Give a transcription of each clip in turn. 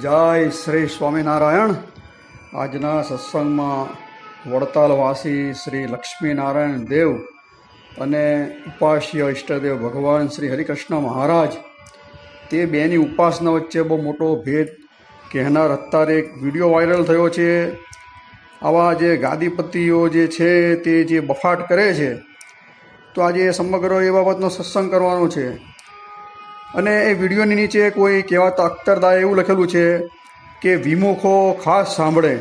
જય શ્રી સ્વામિનારાયણ। આજના સત્સંગમાં વડતાલવાસી શ્રી લક્ષ્મીનારાયણ દેવ અને ઉપાસ્ય ઇષ્ટદેવ ભગવાન શ્રી હરિકૃષ્ણ મહારાજ તે બેની ઉપાસના વચ્ચે બહુ મોટો ભેદ કહેનાર અત્યારે એક વિડીયો વાયરલ થયો છે। આવા જે ગાદીપતિઓ જે છે તે જે બફાટ કરે છે, તો આજે સમગ્ર એ બાબતનો સત્સંગ કરવાનો છે। અને એ વિડીયોની નીચે કોઈ કહેવાતા અખ્તરદાએ એવું લખેલું છે કે વિમુખો ખાસ સાંભળે,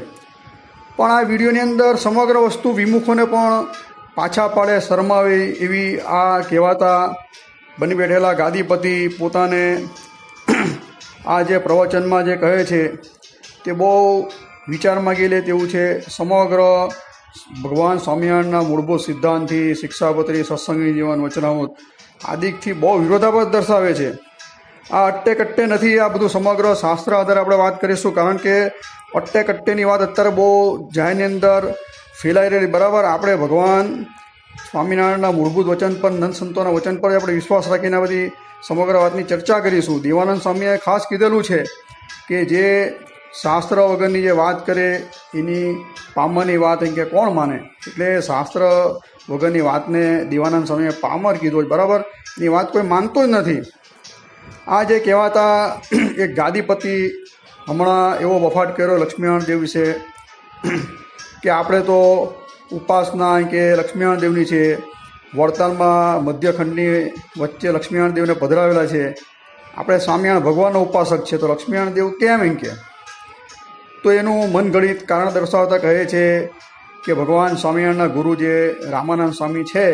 પણ આ વિડીયોની અંદર સમગ્ર વસ્તુ વિમુખોને પણ પાછા પાડે, શરમાવે એવી આ કહેવાતા બની બેઠેલા ગાદીપતિ પોતાને આ જે પ્રવચનમાં જે કહે છે તે બહુ વિચારમાં ગયેલે તેવું છે। સમગ્ર ભગવાન સ્વામિનારાયણના મૂળભૂત સિદ્ધાંતથી, શિક્ષાપત્રી, સત્સંગી જીવન, વચનામૃત આદિકથી બહુ વિરોધાભાસ દર્શાવે છે। આ અટ્ટે કટ્ટે નથી, આ બધું સમગ્ર શાસ્ત્ર આધારે આપણે વાત કરીશું, કારણ કે અટ્ટે કટ્ટેની વાત અત્યારે બહુ જાહેરની અંદર ફેલાઈ રહેલી। બરાબર, આપણે ભગવાન સ્વામિનારાયણના મૂળભૂત વચન પર, નંદ સંતોના વચન પર આપણે વિશ્વાસ રાખીને બધી સમગ્ર વાતની ચર્ચા કરીશું। દેવાનંદ સ્વામીએ ખાસ કીધેલું છે કે જે શાસ્ત્ર વગરની જે વાત કરે એની પામરની વાત એમ કે કોણ માને, એટલે શાસ્ત્ર વગરની વાતને દેવાનંદ સ્વામીએ પામર કીધો છે। બરાબર, એની વાત કોઈ માનતો જ નથી। આ જે કહેવાતા એક ગાદીપતિ હમણાં એવો બફાટ કર્યો લક્ષ્મીનારાયણ દેવ વિશે કે આપણે તો ઉપાસના કે લક્ષ્મીનારાયણ દેવની છે, વડતાલમાં મધ્યખંડની વચ્ચે લક્ષ્મીનારાયણ દેવને પધરાવેલા છે, આપણે સ્વામિનારાયણ ભગવાનનો ઉપાસક છે, તો લક્ષ્મીનારાયણ દેવ કેમ એમ કે? તો એનું મનગણિત કારણ દર્શાવતા કહે છે કે ભગવાન સ્વામિનારાયણના ગુરુ જે રામાનંદ સ્વામી છે,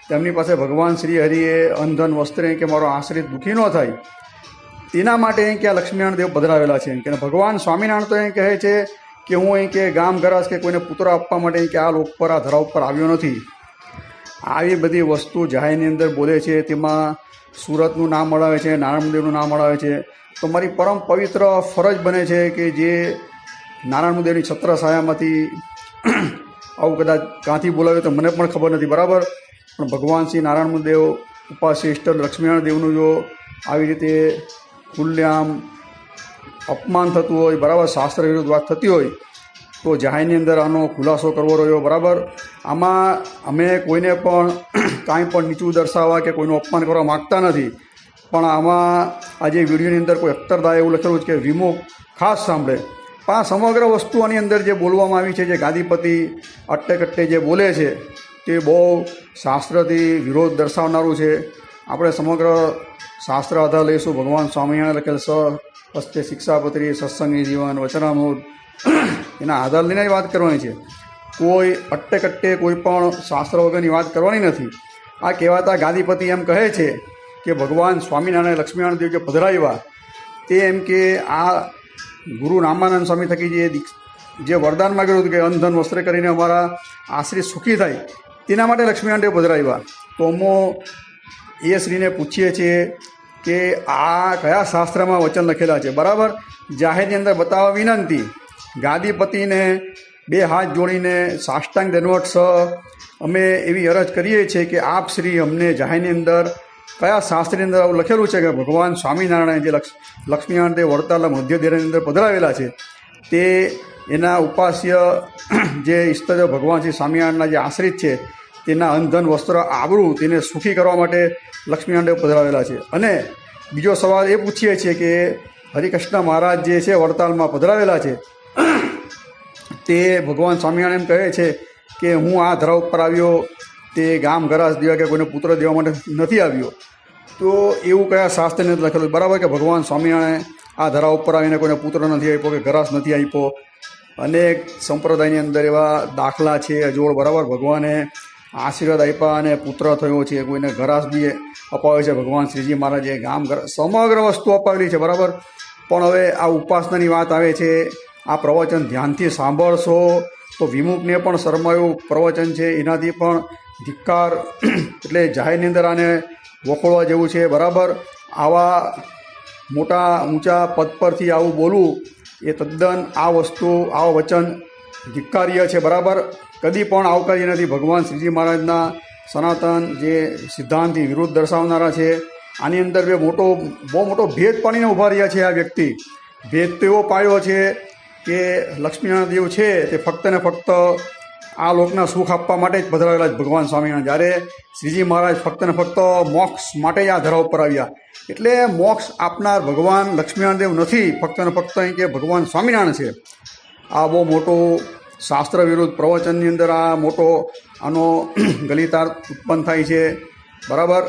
તેમની પાસે ભગવાન શ્રી હરિએ અંધન વસ્ત્રે કે મારો આશ્રિત દુઃખી ન થાય તેના માટે અહીં કે આ લક્ષ્મીનારાયણ દેવ પધરાવેલા છે। કે ભગવાન સ્વામિનારાયણ તો અહીં કહે છે કે હું અહીં કે ગામ ગરાસ કે કોઈને પુત્ર આપવા માટે કે આ લોક પર, આ ધરા ઉપર આવ્યો નથી। આવી બધી વસ્તુ જાહેરની અંદર બોલે છે, તેમાં સુરતનું નામ મળાવે છે, નારાયણ દેવનું નામ મળાવે છે। તો મારી પરમ પવિત્ર ફરજ બને છે કે જે નારાયણ દેવની છત્રછાયામાંથી આવું કદાચ ક્યાંથી બોલાવ્યું તો મને પણ ખબર નથી, બરાબર, પણ ભગવાન શ્રી નારાયણ દેવ ઉપાસ્ય ઇષ્ટ લક્ષ્મીનારાયણ દેવનું જો આવી રીતે ખુલ્લેઆમ અપમાન થતું હોય, બરાબર, શાસ્ત્ર વિરુદ્ધ વાત થતી હોય, તો જાહેરની અંદર આનો ખુલાસો કરવો રહ્યો। બરાબર, આમાં અમે કોઈને પણ કાંઈ પણ નીચું દર્શાવવા કે કોઈનું અપમાન કરવા માગતા નથી, પણ આમાં આજે વિડીયોની અંદર કોઈ અખ્તરદાએ એવું લખેલું છે કે વિમુખ ખાસ સાંભળે। પણ આ સમગ્ર વસ્તુ આની અંદર જે બોલવામાં આવી છે, જે ગાદીપતિ અટ્ટે કટ્ટે જે બોલે છે તે બહુ શાસ્ત્રથી વિરોધ દર્શાવનારું છે। આપણે સમગ્ર શાસ્ત્ર આધાર લઈશું, ભગવાન સ્વામિનારાયણ લખેલ હસ્તે શિક્ષાપત્રી, સત્સંગી જીવન, વચનામૃત એના આધાર લઈને જ વાત કરવાની છે। કોઈ અટ્ટે કટ્ટે કોઈ પણ શાસ્ત્ર વગરની વાત કરવાની નથી। આ કહેવાતા ગાદીપતિ એમ કહે છે કે ભગવાન સ્વામિનારાયણ લક્ષ્મીનારાયણ દેવ જે પધરાવ્યા તે એમ કે આ ગુરુ રામાનંદ સ્વામી થકી જે વરદાન માગ્યું હતું કે અંધન વસ્ત્ર કરીને અમારા આશ્રિત સુખી થાય, તેના માટે લક્ષ્મીનારાયણ દેવ પધરાવ્યા। તો અમે એ શ્રીને પૂછીએ છીએ કે આ કયા શાસ્ત્રમાં વચન લખેલા છે? બરાબર, જાહેરની અંદર બતાવવા વિનંતી, ગાદીપતિને બે હાથ જોડીને સાષ્ટાંગ દંડવત અમે એવી અરજ કરીએ છીએ કે આપ શ્રી અમને જાહેરની અંદર કયા શાસ્ત્રની અંદર આવું લખેલું છે કે ભગવાન સ્વામિનારાયણ જે લક્ષ્મીનારાયણ દેવ વડતાલના મધ્ય દેરની અંદર પધરાવેલા છે, તે એના ઉપાસ્ય જે ઈષ્ટદેવ ભગવાન શ્રી સ્વામિનારાયણના જે આશ્રિત છે તેના અંધન વસ્ત્ર આબરૂ તેને સુખી કરવા માટે લક્ષ્મીનારાયણ દેવ પધરાવેલા છે। અને બીજો સવાલ એ પૂછીએ છીએ કે હરિકૃષ્ણ મહારાજ જે છે વડતાલમાં પધરાવેલા છે, તે ભગવાન સ્વામિનારાયણ કહે છે કે હું આ ધરા ઉપર આવ્યો તે ગામ ગરાસ દેવા કે કોઈને પુત્ર દેવા માટે નથી આવ્યો। તો એવું કયા શાસ્ત્રને લખેલું? બરાબર, કે ભગવાન સ્વામિનારાયણ આ ધરા ઉપર આવીને કોઈને પુત્ર નથી આપ્યો કે ગરાસ નથી આપ્યો। અનેક સંપ્રદાયની અંદર એવા દાખલા છે અજોડ, બરાબર, ભગવાને આશીર્વાદ આપ્યા અને પુત્ર થયો છે, કોઈને ગરાસ બી અપાવે છે, ભગવાન શ્રીજી મહારાજે ગામ સમગ્ર વસ્તુ અપાવેલી છે। બરાબર, પણ હવે આ ઉપાસનાની વાત આવે છે, આ પ્રવચન ધ્યાનથી સાંભળશો તો વિમુખને પણ શરમાયું પ્રવચન છે, એનાથી પણ ધિક્કાર, એટલે જાહેરની અંદર આને વખોળવા જેવું છે। બરાબર, આવા મોટા ઊંચા પદ પરથી આવું બોલવું એ તદ્દન આ વસ્તુ, આવા વચન ધિક્કાર્ય છે। બરાબર, કદી પણ આવકાર્ય નથી। ભગવાન શ્રીજી મહારાજના સનાતન જે સિદ્ધાંતથી વિરુદ્ધ દર્શાવનારા છે, આની અંદર બહુ મોટો ભેદ પાડીને ઊભા રહ્યા છે આ વ્યક્તિ ભેદ તો એવો પાડ્યો છે કે લક્ષ્મીનારાયણ દેવ છે તે ફક્ત ને ફક્ત આ લોકના સુખ આપવા માટે જ પધરાવેલા જ ભગવાન સ્વામિનારાયણ. જ્યારે શ્રીજી મહારાજ ફક્ત ને ફક્ત મોક્ષ માટે જ આ ધરા ઉપર આવ્યા. એટલે મોક્ષ આપનાર ભગવાન લક્ષ્મીનારાયણ દેવ નથી, ફક્ત ને ફક્ત અહીં કે ભગવાન સ્વામિનારાયણ છે. આ બહુ મોટો શાસ્ત્ર વિરુદ્ધ પ્રવચનની અંદર આ મોટો આનો ગલિતાર્થ ઉત્પન્ન થાય છે. બરાબર,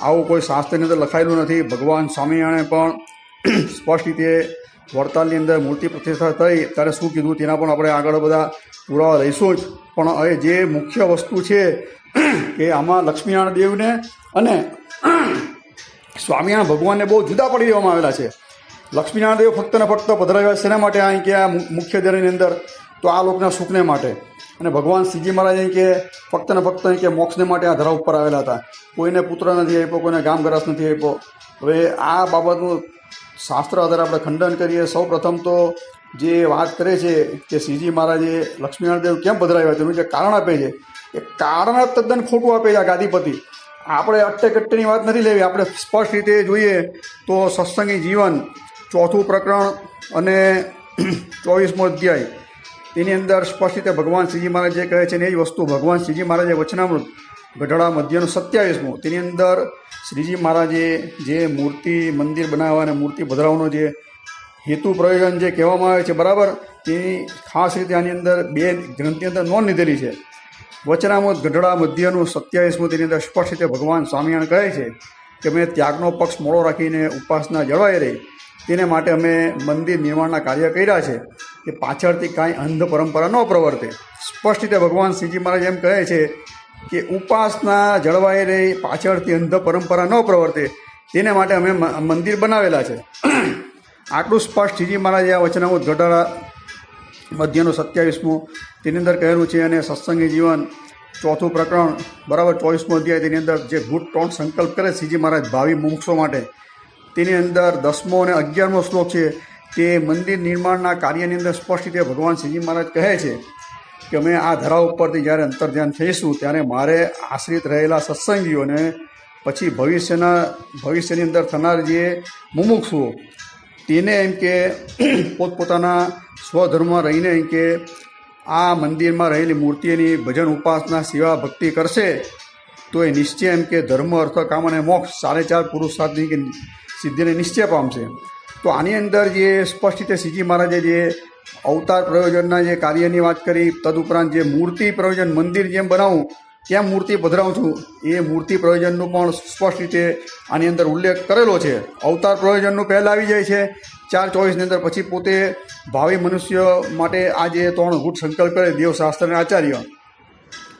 આવું કોઈ શાસ્ત્રની અંદર લખાયેલું નથી. ભગવાન સ્વામિનારાયણે પણ સ્પષ્ટ રીતે વડતાલની અંદર મૂર્તિ પ્રતિષ્ઠા થઈ ત્યારે શું કીધું તેના પણ આપણે આગળ બધા પુરાવા લઈશું જ. પણ હવે જે મુખ્ય વસ્તુ છે કે આમાં લક્ષ્મીનારાયણ દેવને અને સ્વામિનારાયણ ભગવાનને બહુ જુદા પડી દેવામાં આવેલા છે. લક્ષ્મીનારાયણ દેવ ફક્ત ને ફક્ત પધરાવ્યા શેના માટે અહીં કે આ મુખ્ય દરની અંદર, તો આ લોકના સુખને માટે. અને ભગવાન શ્રીજી મહારાજ અહીં કે ફક્ત ને ફક્ત અહીં કે મોક્ષને માટે આ ધરા ઉપર આવેલા હતા. કોઈને પુત્ર નથી આપ્યો, કોઈને ગામ ગરાસ નથી આપ્યો. હવે આ બાબતનું શાસ્ત્ર આધારે આપણે ખંડન કરીએ. સૌ પ્રથમ તો જે વાત કરે છે કે શ્રીજી મહારાજે લક્ષ્મીનારાયણ દેવ કેમ પધરાવ્યા તેનું જે કારણ આપે છે એ કારણ તદ્દન ખોટું આપે છે આ ગાદીપતિ. આપણે અટ્ટેકટ્ટેની વાત નથી લેવી. આપણે સ્પષ્ટ રીતે જોઈએ તો સત્સંગી જીવન 4થું પ્રકરણ અને 24મો અધ્યાય તેની અંદર સ્પષ્ટ રીતે ભગવાન શ્રીજી મહારાજ જે કહે છે ને એ જ વસ્તુ ભગવાન શ્રીજી મહારાજે વચનામૃત ગઢડા મધ્યનું 27મું તેની અંદર શ્રીજી મહારાજે જે મૂર્તિ મંદિર બનાવવા અને મૂર્તિ પધરાવવાનો જે હેતુ પ્રયોજન જે કહેવામાં આવે છે, બરાબર, તેની ખાસ રીતે આની અંદર 2 ગ્રંથની અંદર નોંધ લીધેલી છે. વચનામૃત ગઢડા મધ્યનું 27મું તેની અંદર સ્પષ્ટ રીતે ભગવાન સ્વામિનારાયણ કહે છે કે મેં ત્યાગનો પક્ષ મોડો રાખીને ઉપાસના જળવાઈ રહી તેને માટે અમે મંદિર નિર્માણના કાર્ય કર્યા છે કે પાછળથી કાંઈ અંધ પરંપરા ન પ્રવર્તે. સ્પષ્ટ રીતે ભગવાન શ્રીજી મહારાજ એમ કહે છે કે ઉપાસના જળવાઈ રહી, પાછળથી અંધ પરંપરા ન પ્રવર્તે તેને માટે અમે મંદિર બનાવેલા છે. આટલું સ્પષ્ટ શ્રીજી મહારાજે આ વચનામૃત ગઢડા મધ્યનું 27મું તેની અંદર કહેલું છે. અને સત્સંગી જીવન 4થું પ્રકરણ બરાબર 24મો અધ્યાય તેની અંદર જે ગુટ 3 સંકલ્પ કરે શ્રીજી મહારાજ ભાવિ મુમુક્ષો માટે તેની અંદર 10મો અને 11મો શ્લોક છે તે મંદિર નિર્માણના કાર્યની અંદર સ્પષ્ટ રીતે ભગવાન શ્રીજી મહારાજ કહે છે કે અમે આ ધરા ઉપરથી જ્યારે અંતર્ધ્યાન થઈશું ત્યારે મારે આશ્રિત રહેલા સત્સંગીઓને પછી ભવિષ્યની અંદર થનાર જે મુમુક્ષુઓ તેને એમ કે પોતપોતાના સ્વધર્મમાં રહીને એમ કે આ મંદિરમાં રહેલી મૂર્તિઓની ભજન ઉપાસના સેવા ભક્તિ કરશે તો એ નિશ્ચય એમ કે ધર્મ અર્થ કામ અને મોક્ષ 4 પુરુષાર્થની કે સિદ્ધિને નિશ્ચય પામશે. તો આની અંદર જે સ્પષ્ટ રીતે શ્રીજી મહારાજે જે અવતાર પ્રયોજનના જે કાર્યની વાત કરી, તદુપરાંત જે મૂર્તિ પ્રયોજન મંદિર જેમ બનાવું કેમ મૂર્તિ પધરાવું છું એ મૂર્તિ પ્રયોજનનું પણ સ્પષ્ટ રીતે આની અંદર ઉલ્લેખ કરેલો છે. અવતાર પ્રયોજનનું પહેલાં આવી જાય છે 4:24ની અંદર, પછી પોતે ભાવિ મનુષ્ય માટે આ જે 3 ગુટ સંકલ્પ કરે દેવશાસ્ત્રના આચાર્ય,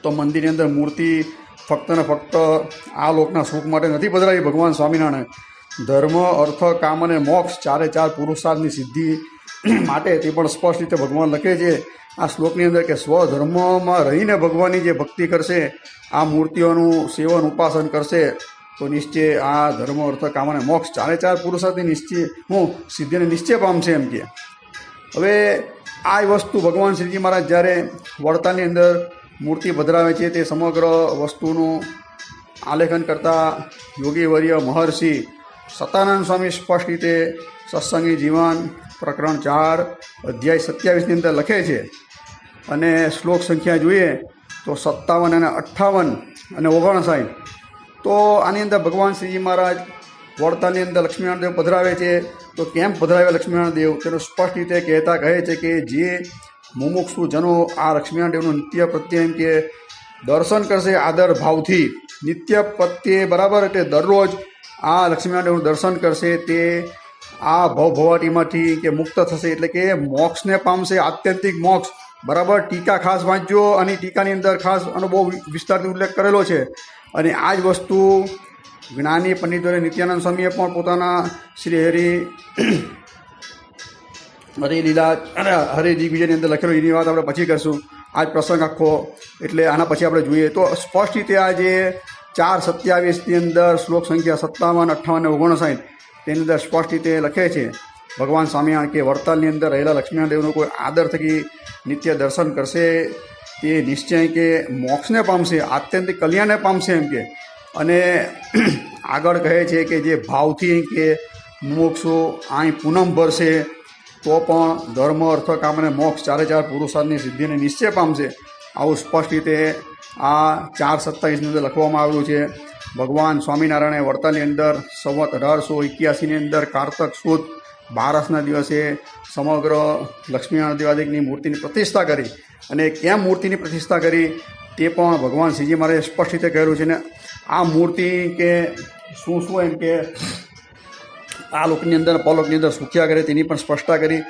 તો મંદિરની અંદર મૂર્તિ ફક્ત ને ફક્ત આ લોકના સુખ માટે નથી પધરાવી ભગવાન સ્વામિનારાયણ. ધર્મ અર્થ કામ અને મોક્ષ 4 પુરુષાર્થની સિદ્ધિ માટે તે પણ સ્પષ્ટ રીતે ભગવાન લખે છે આ શ્લોકની અંદર કે સ્વધર્મમાં રહીને ભગવાનની જે ભક્તિ કરશે, આ મૂર્તિઓનું સેવન ઉપાસન કરશે તો નિશ્ચય આ ધર્મ અર્થ કામ અને મોક્ષ 4 પુરુષાર્થની સિદ્ધિને નિશ્ચય પામશે એમ કે. હવે આ વસ્તુ ભગવાન શ્રીજી મહારાજ જ્યારે વડતાલની અંદર મૂર્તિ પધરાવે છે તે સમગ્ર વસ્તુનું આલેખન કરતા યોગીવર્ય મહર્ષિ સતાનંદ સ્વામી સ્પષ્ટ રીતે સત્સંગી જીવન પ્રકરણ 4 અધ્યાય 27ની અંદર લખે છે. અને શ્લોક સંખ્યા જોઈએ તો 57 અને 58 અને 59. તો આની અંદર ભગવાન શ્રીજી મહારાજ વડતાલની અંદર લક્ષ્મીનારાયણ દેવ પધરાવે છે. તો કેમ પધરાવ્યા લક્ષ્મીનારાયણ દેવ તેનું સ્પષ્ટ રીતે કહેતા કહે છે કે જે મુમુક્ષુ જનો આ લક્ષ્મીનારાયણ દેવનું નિત્ય પ્રત્યે એમ કે દર્શન કરશે આદર ભાવથી, નિત્ય પ્રત્યે બરાબર, એટલે દરરોજ આ લક્ષ્મીનારાયણ દેવનું દર્શન કરશે તે આ ભવભવાટીમાંથી કે મુક્ત થશે, એટલે કે મોક્ષને પામશે, આત્યંતિક મોક્ષ. બરાબર, ટીકા ખાસ વાંચજો અને ટીકાની અંદર ખાસ આનો બહુ વિસ્તારથી ઉલ્લેખ કરેલો છે. અને આ જ વસ્તુ જ્ઞાની પંડિતોને નિત્યાનંદ સ્વામીએ પણ પોતાના શ્રી હરિલીલા હરિદિગ્વિજયની અંદર લખેલો, એની વાત આપણે પછી કરશું. આ જ પ્રસંગ આખો એટલે આના પછી આપણે જોઈએ તો સ્પષ્ટ રીતે આ જે 4:27ની અંદર શ્લોક સંખ્યા 57, 58 અને 59 તેની અંદર સ્પષ્ટ રીતે લખે છે ભગવાન સ્વામિનારાયણ કે વડતાલની અંદર રહેલા લક્ષ્મીનારાયણ દેવનું કોઈ આદર થકી નિત્ય દર્શન કરશે તે નિશ્ચય કે મોક્ષને પામશે, આત્યંતિક કલ્યાણને પામશે એમ કે. અને આગળ કહે છે કે જે ભાવથી કે મોક્ષો અહીં પૂનમ ભરશે તો પણ ધર્મ અર્થ કામ અને મોક્ષ ચારે ચાર પુરુષાર્થની સિદ્ધિને નિશ્ચય પામશે. આવું સ્પષ્ટ રીતે આ 4:27 અંદર લખવામાં આવેલું છે. ભગવાન સ્વામિનારાયણે વડતાલની અંદર સંવત 1881ની અંદર કારતક સુદ બારસના દિવસે સમગ્ર લક્ષ્મીનારાયણ દેવાદિકની મૂર્તિની પ્રતિષ્ઠા કરી. અને કેમ મૂર્તિની પ્રતિષ્ઠા કરી તે પણ ભગવાન શ્રીજી મહારાજે સ્પષ્ટ રીતે કહેલું છે. ને આ મૂર્તિ કે શું શું એમ કે આ લોકની અંદર પરલોકની અંદર સુખ્યા કરે તેની પણ સ્પષ્ટતા કરી.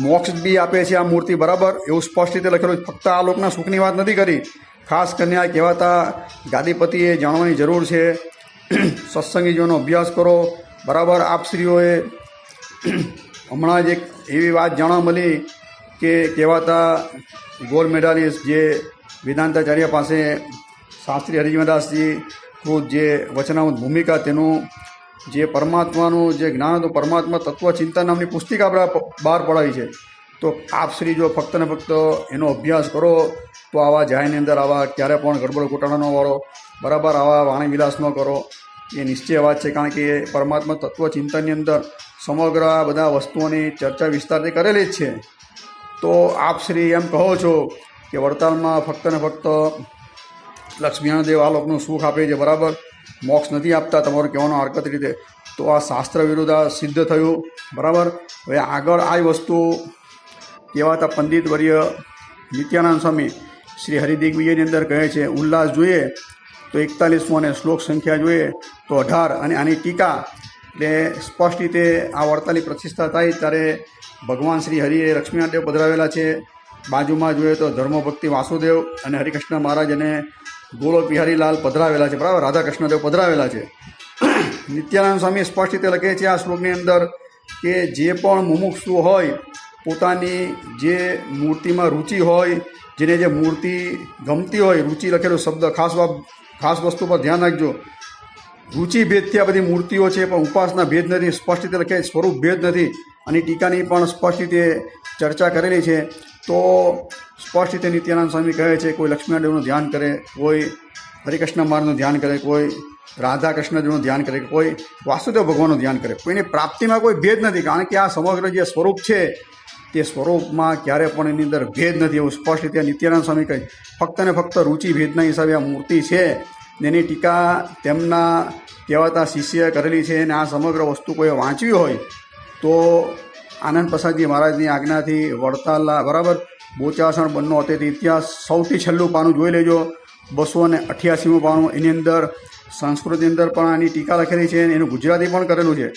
મોક્ષ બી આપે છે આ મૂર્તિ, બરાબર, એવું સ્પષ્ટ રીતે લખેલું. ફક્ત આ લોકના સુખની વાત નથી કરી. ખાસ કરીને આ કહેવાતા ગાદીપતિએ જાણવાની જરૂર છે. સત્સંગીજીઓનો અભ્યાસ કરો, બરાબર. આપશ્રીઓએ હમણાં જ એક એવી વાત જાણવા મળી કે કહેવાતા ગોલ્ડ મેડાલિસ્ટ જે વેદાંતાચાર્ય પાસે શાસ્ત્રી હરિજીવનદાસજી કૃત જે વચનામૃત ભૂમિકા, તેનું જે પરમાત્માનું જે જ્ઞાન હતું, પરમાત્મા તત્વ ચિંતન નામની પુસ્તિકા બહાર પડાવી છે. તો આપ શ્રી જો ફક્ત ને ફક્ત એનો અભ્યાસ કરો તો આવા જાયની અંદર આવા ક્યારે પણ ગડબડ ઘોટાળા ન વાળો, બરાબર, આવા વાણી વિલાસ ન કરો. એ નિશ્ચય વાત છે, કારણ કે પરમાત્મા તત્વ ચિંતનની અંદર સમગ્ર આ બધા વસ્તુઓની ચર્ચા વિસ્તારથી કરેલી જ છે. તો આપ શ્રી એમ કહો છો કે વડતાલમાં ફક્ત ને ફક્ત લક્ષ્મીનારાયણ દેવ આ લોકનું સુખ આપે છે, બરાબર, મોક્ષ નથી આપતા, તમારું કહેવાનો હરકત રીતે. તો આ શાસ્ત્ર વિરુદ્ધ આ સિદ્ધ થયું, બરાબર. હવે આગળ આ વસ્તુ કહેવાતા પંડિત વર્ય નિત્યાનંદ સ્વામી શ્રી હરિદિગ્વિજયની અંદર કહે છે. ઉલ્લાસ જોઈએ તો 41મો અને શ્લોક સંખ્યા જોઈએ તો 18. અને આની ટીકા એટલે સ્પષ્ટ રીતે આ વડતાલની પ્રતિષ્ઠા થાય ત્યારે ભગવાન શ્રી હરિએ લક્ષ્મીનારાયણ દેવ પધરાવેલા છે. બાજુમાં જોઈએ તો ધર્મભક્તિ વાસુદેવ અને હરિકૃષ્ણ મહારાજ અને ગોલોક બિહારીલાલ પધરાવેલા છે, બરાબર, રાધાકૃષ્ણદેવ પધરાવેલા છે. નિત્યાનંદ સ્વામી સ્પષ્ટ રીતે લખે છે આ શ્લોકની અંદર કે જે પણ મુમુક્ષુ હોય, પોતાની જે મૂર્તિમાં રુચિ હોય, જેને જે મૂર્તિ ગમતી હોય, રુચિ લખેલો શબ્દ ખાસ વસ્તુ પર ધ્યાન રાખજો. રુચિ ભેદથી આ બધી મૂર્તિઓ છે, પણ ઉપાસના ભેદ નથી. સ્પષ્ટ રીતે લખે સ્વરૂપ ભેદ નથી. અને ટીકાની પણ સ્પષ્ટ રીતે ચર્ચા કરેલી છે. તો સ્પષ્ટ રીતે નિત્યાનંદ સ્વામી કહે છે કોઈ લક્ષ્મીનારાયણ દેવનું ધ્યાન કરે, કોઈ હરિકૃષ્ણ મહારાજનું ધ્યાન કરે, કોઈ રાધા કૃષ્ણજીનું ધ્યાન કરે, કોઈ વાસુદેવ ભગવાનનું ધ્યાન કરે. કોઈની પ્રાપ્તિમાં કોઈ ભેદ નથી, કારણ કે આ સમગ્ર જે સ્વરૂપ છે તે સ્વરૂપમાં ક્યારે પણ એની અંદર ભેદ નથી, એવું સ્પષ્ટ રીતે નિત્યાનંદ સ્વામી કહે. ફક્ત ને ફક્ત રુચિ ભેદના હિસાબે આ મૂર્તિ છે. એની ટીકા તેમના કહેવાતા શિષ્યએ કરેલી છે. અને આ સમગ્ર વસ્તુ કોઈએ વાંચવી હોય તો આનંદ પ્રસાદજી મહારાજની આજ્ઞાથી વડતાલના, બરાબર, બોચાસણ બંનો અતેથી ઇતિહાસ સૌથી છેલ્લું પાનું જોઈ લેજો, 288મું પાનું. એની અંદર સંસ્કૃતની અંદર પણ આની ટીકા લખેલી છે, એનું ગુજરાતી પણ કરેલું છે,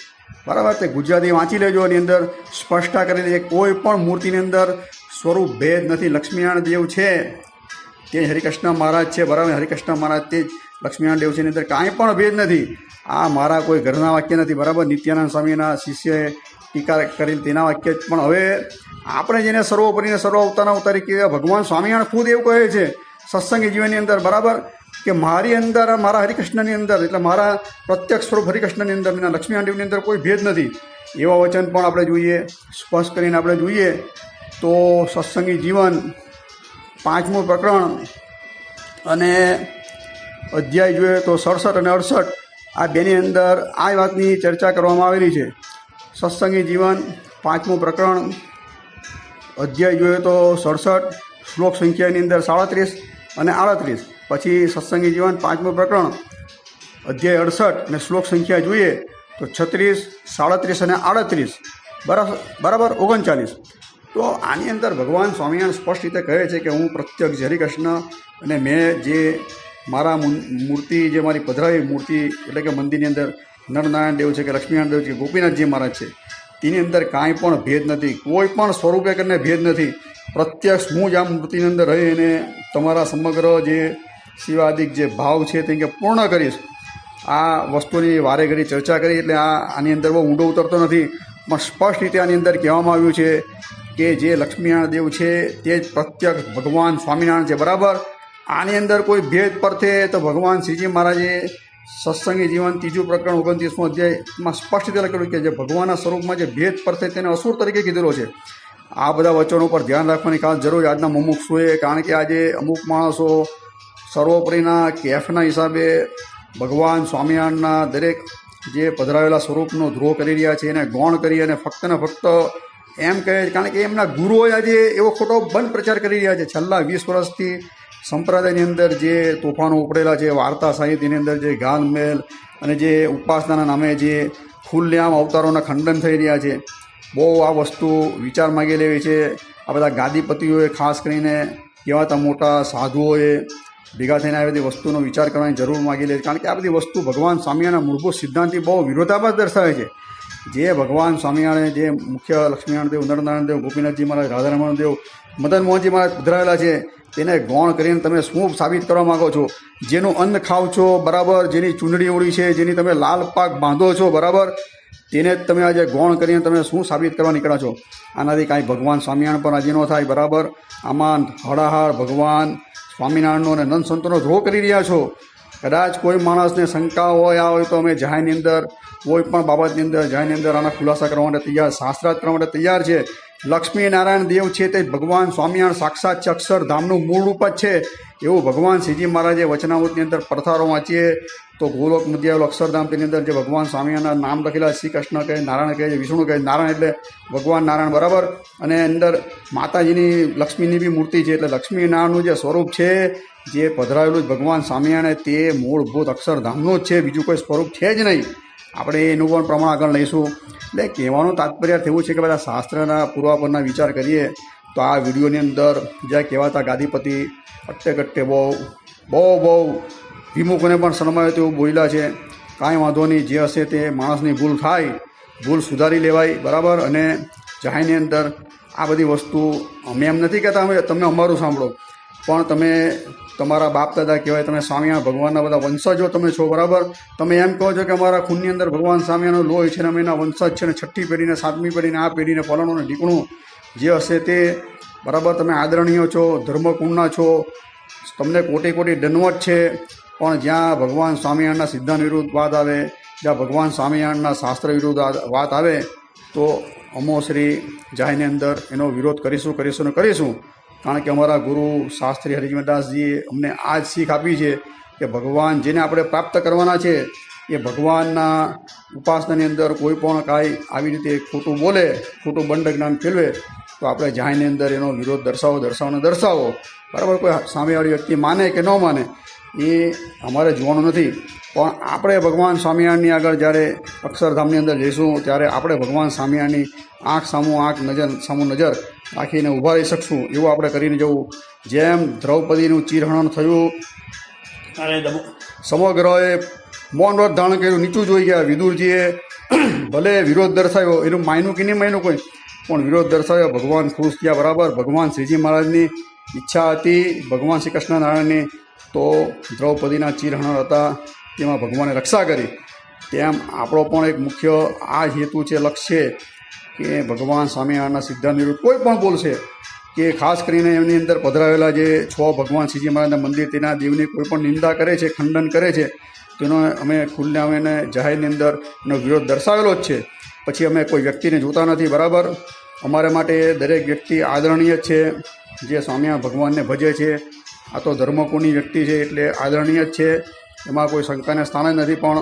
બરાબર. તે ગુજરાતી વાંચી લેજો. એની અંદર સ્પષ્ટતા કરેલી છે કોઈ પણ મૂર્તિની અંદર સ્વરૂપ ભેદ નથી. લક્ષ્મીનારાયણ દેવ છે તે હરિકૃષ્ણ મહારાજ છે, બરાબર, હરિકૃષ્ણ મહારાજ તે જ લક્ષ્મીનારાયણ દેવ છે. એની અંદર કાંઈ પણ ભેદ નથી. આ મારા કોઈ ઘરના વાક્ય નથી, બરાબર. નિત્યાનંદ સ્વામીના શિષ્યએ ટીકા કરેલ તેના વાક્ય જ. પણ હવે આપણે જેને સર્વોપરીને સર્વ અવતારના અવતારી કે ભગવાન સ્વામિનારાયણ ખુદ એવું કહે છે સત્સંગી જીવનની અંદર, બરાબર, કે મારી અંદર, મારા હરિકૃષ્ણની અંદર, એટલે મારા પ્રત્યક્ષ સ્વરૂપ હરિકૃષ્ણની અંદર, એના લક્ષ્મીનારાયણ દેવની અંદર કોઈ ભેદ નથી. એવા વચન પણ આપણે જોઈએ. સ્પષ્ટ કરીને આપણે જોઈએ તો સત્સંગી જીવન 5મું પ્રકરણ અને અધ્યાય જોઈએ તો 67 અને 68, આ બેની અંદર આ વાતની ચર્ચા કરવામાં આવેલી છે. સત્સંગી જીવન 5મું પ્રકરણ અધ્યાય જોઈએ તો 67, શ્લોક સંખ્યાની અંદર 37 અને 38. પછી સત્સંગી જીવન 5મું પ્રકરણ અધ્યાય 68 અને શ્લોક સંખ્યા જોઈએ તો 36, 37 અને 38, બરાબર 39. તો આની અંદર ભગવાન સ્વામિનારાયણ સ્પષ્ટ રીતે કહે છે કે હું પ્રત્યક્ષ હરિકૃષ્ણ, અને મેં જે મારા મૂર્તિ, જે મારી પધરાવી મૂર્તિ, એટલે કે મંદિરની અંદર નરનારાયણ દેવ છે કે લક્ષ્મીનારાયણ દેવ છે કે ગોપીનાથજી મહારાજ છે, તેની અંદર કાંઈ પણ ભેદ નથી. કોઈ પણ સ્વરૂપે કરીને ભેદ નથી. પ્રત્યક્ષ હું જ આ મૂર્તિની અંદર રહી અને તમારા સમગ્ર જે શિવાદિક જે ભાવ છે તે કે પૂર્ણ કરીશ. આ વસ્તુની વારે ઘડી ચર્ચા કરી, એટલે આની અંદર બહુ ઊંડો ઉતરતો નથી, પણ સ્પષ્ટ રીતે આની અંદર કહેવામાં આવ્યું છે કે જે લક્ષ્મીનારાયણ દેવ છે તે જ પ્રત્યક્ષ ભગવાન સ્વામિનારાયણ છે, બરાબર. આની અંદર કોઈ ભેદ પરથે તો ભગવાન શ્રીજી મહારાજે સત્સંગી જીવન 3મું પ્રકરણ 29મો અધ્યાયમાં સ્પષ્ટ રીતે લખેલું કે જે ભગવાનના સ્વરૂપમાં જે ભેદ પરથે તેને અસુર તરીકે કીધેલો છે. આ બધા વચનો પર ધ્યાન રાખવાની ખાસ જરૂર આજના મુમુક્ષુએ, કારણ કે આજે અમુક માણસો સર્વોપરીના કેફના હિસાબે ભગવાન સ્વામિનારાયણના દરેક જે પધરાવેલા સ્વરૂપનો દ્રોહ કરી રહ્યા છે, એને ગૌણ કરી અને ફક્ત ને ફક્ત એમ કહે, કારણ કે એમના ગુરુઓ આજે એવો ખોટો બંધ પ્રચાર કરી રહ્યા છે. છેલ્લા 20 વર્ષથી સંપ્રદાયની અંદર જે તોફાનો ઉપડેલા છે, વાર્તા સાહિત્યની અંદર જે ગાલમેલ અને જે ઉપાસનાના નામે જે ખુલ્લેઆમ અવતારોના ખંડન થઈ રહ્યા છે, બહુ આ વસ્તુ વિચાર માગી લેવી છે. આ બધા ગાદીપતિઓએ, ખાસ કરીને કહેવાતા મોટા સાધુઓએ ભેગા થઈને આ બધી વસ્તુનો વિચાર કરવાની જરૂર માગી લે છે. કારણ કે આ બધી વસ્તુ ભગવાન સ્વામિનારાયણના મૂળભૂત સિદ્ધાંતથી બહુ વિરોધાભાસ દર્શાવે છે. જે ભગવાન સ્વામિનારાયણ, જે મુખ્ય લક્ષ્મીનારાયણ દેવ, નરનારાયણ દેવ, ગોપીનાથજી મહારાજ, રાધારમણ દેવ, મદન મોહનજી મહારાજ પધરાવેલા છે, તેને ગૌણ કરીને તમે શું સાબિત કરવા માગો છો? જેનું અન્ન ખાવ છો, બરાબર, જેની ચૂંદડી ઓળી છે, જેની તમે લાલ પાક બાંધો છો, બરાબર, તેને જ તમે આજે ગૌણ કરીને તમે શું સાબિત કરવા નીકળ્યા છો? આનાથી કાંઈ ભગવાન સ્વામિનારાયણ પર રાજી ન થાય, બરાબર. આમાં હળાહાર ભગવાન સ્વામિનારાયણનો અને નંદ સંતોનો દ્રોહ કરી રહ્યા છો. કદાચ કોઈ માણસને શંકા હોય તો અમે જાહેરની અંદર કોઈ પણ બાબતની અંદર જાહેરની અંદર આના ખુલાસા કરવા માટે તૈયાર, શાસ્ત્રાર્થ કરવા માટે તૈયાર છે. લક્ષ્મીનારાયણ દેવ છે તે ભગવાન સ્વામિનારાયણ સાક્ષાત છે, અક્ષરધામનું મૂળ રૂપ જ છે. એવું ભગવાન શ્રીજી મહારાજે વચનામૃતની અંદર પડથારો વાંચીએ તો ગોલોક મધ્યાવેલું અક્ષરધામ, તેની અંદર જે ભગવાન સ્વામિનારાયણના નામ લખેલા, શ્રી કૃષ્ણ કહે, નારાયણ કહે છે, વિષ્ણુ કહે. નારાયણ એટલે ભગવાન નારાયણ, બરાબર. અને અંદર માતાજીની, લક્ષ્મીની બી મૂર્તિ છે. એટલે લક્ષ્મીનારાયણનું જે સ્વરૂપ છે, જે પધરાવેલું જ ભગવાન સ્વામિનારાયણ, તે મૂળભૂત અક્ષરધામનું જ છે, બીજું કોઈ સ્વરૂપ છે જ નહીં. આપણે એનું પણ પ્રમાણ આગળ લઈશું. એટલે કહેવાનું તાત્પર્ય એવું છે કે બધા શાસ્ત્રના પૂર્વાપરના વિચાર કરીએ તો આ વિડીયોની અંદર જ્યાં કહેવાતા ગાદીપતિ કટ્ટે બહુ વિમુખોને પણ શરમાવે તેવું બોલ્યા છે. કાંઈ વાંધો નહીં, જે હશે તે માણસની ભૂલ થાય, ભૂલ સુધારી લેવાય, બરાબર. અને જાહેરની અંદર આ બધી વસ્તુ અમે એમ નથી કહેતા અમે તમે અમારું સાંભળો, પણ તમે તમારા બાપ દાદા કહેવાય, તમે સ્વામિનારાયણ ભગવાનના બધા વંશજો તમે છો, બરાબર. તમે એમ કહો છો કે અમારા ખૂનની અંદર ભગવાન સ્વામિનારાયણનો લોહી છે ને અમે એના વંશજ છે ને, 6ઠ્ઠી પેઢીને 7મી પેઢીને આ પેઢીને ફલાણું ને ઢીકણું જે હશે તે, બરાબર. તમે આદરણીય છો, ધર્મકુળના છો, તમને કોટી કોટી દંડવત છે. પણ જ્યાં ભગવાન સ્વામિનારાયણના સિદ્ધાંત વિરુદ્ધ વાત આવે, જ્યાં ભગવાન સ્વામિનારાયણના શાસ્ત્ર વિરુદ્ધ વાત આવે તો અમો શ્રી જાહેરની અંદર એનો વિરોધ કરીશું. કારણ કે અમારા ગુરુ શાસ્ત્રી હરિજનદાસજીએ અમને આ જ શીખ આપી છે કે ભગવાન જેને આપણે પ્રાપ્ત કરવાના છે એ ભગવાનના ઉપાસનાની અંદર કોઈ પણ કાંઈ આવી રીતે ખોટું બોલે, ખોટું બંડ જ્ઞાન ફેરવે તો આપણે જાહેરની અંદર એનો વિરોધ દર્શાવો, બરાબર. કોઈ સામેવાળી વ્યક્તિ માને કે ન માને એ અમારે જોવાનું નથી, પણ આપણે ભગવાન સ્વામિનારાયણની આગળ જ્યારે અક્ષરધામની અંદર જઈશું ત્યારે આપણે ભગવાન સ્વામિનારાયણની આંખ સામું નજર રાખીને ઊભા રહી શકશું. એવું આપણે કરીને જવું. જેમ દ્રૌપદીનું ચીરહરણ થયું અને સમગ્રએ મૌન વ્રત ધારણ કર્યું, નીચું જોઈ ગયા. વિદુરજીએ ભલે વિરોધ દર્શાવ્યો, એનું માયનું કે નહીં માયનું કોઈ, પણ વિરોધ દર્શાવ્યો. ભગવાન ખુશ થયા, બરાબર. ભગવાન શ્રીજી મહારાજની ઈચ્છા હતી, ભગવાન શ્રી કૃષ્ણ નારાયણની, તો દ્રૌપદીના ચીરહરણ હતા તેમાં ભગવાને રક્ષા કરી. તેમ આપણો પણ એક મુખ્ય આ જ હેતુ છે, લક્ષ્ય છે કે ભગવાન સ્વામિનારાયણના સિદ્ધાંત વિરુદ્ધ કોઈ પણ બોલશે કે ખાસ કરીને એમની અંદર પધરાવેલા જે 6 ભગવાન શ્રીજી મહારાજના મંદિર, તેના દેવની કોઈ પણ નિંદા કરે છે, ખંડન કરે છે, તેનો અમે ખુલ્લેઆમ એને જાહેરની અંદર એનો વિરોધ દર્શાવેલો જ છે. પછી અમે કોઈ વ્યક્તિને જોતા નથી, બરાબર. અમારે માટે દરેક વ્યક્તિ આદરણીય છે, જે સ્વામિનારાયણ ભગવાનને ભજે છે. આ તો ધર્મકુળની વ્યક્તિ છે એટલે આદરણીય જ છે, એમાં કોઈ શંકાને સ્થાન જ નથી. પણ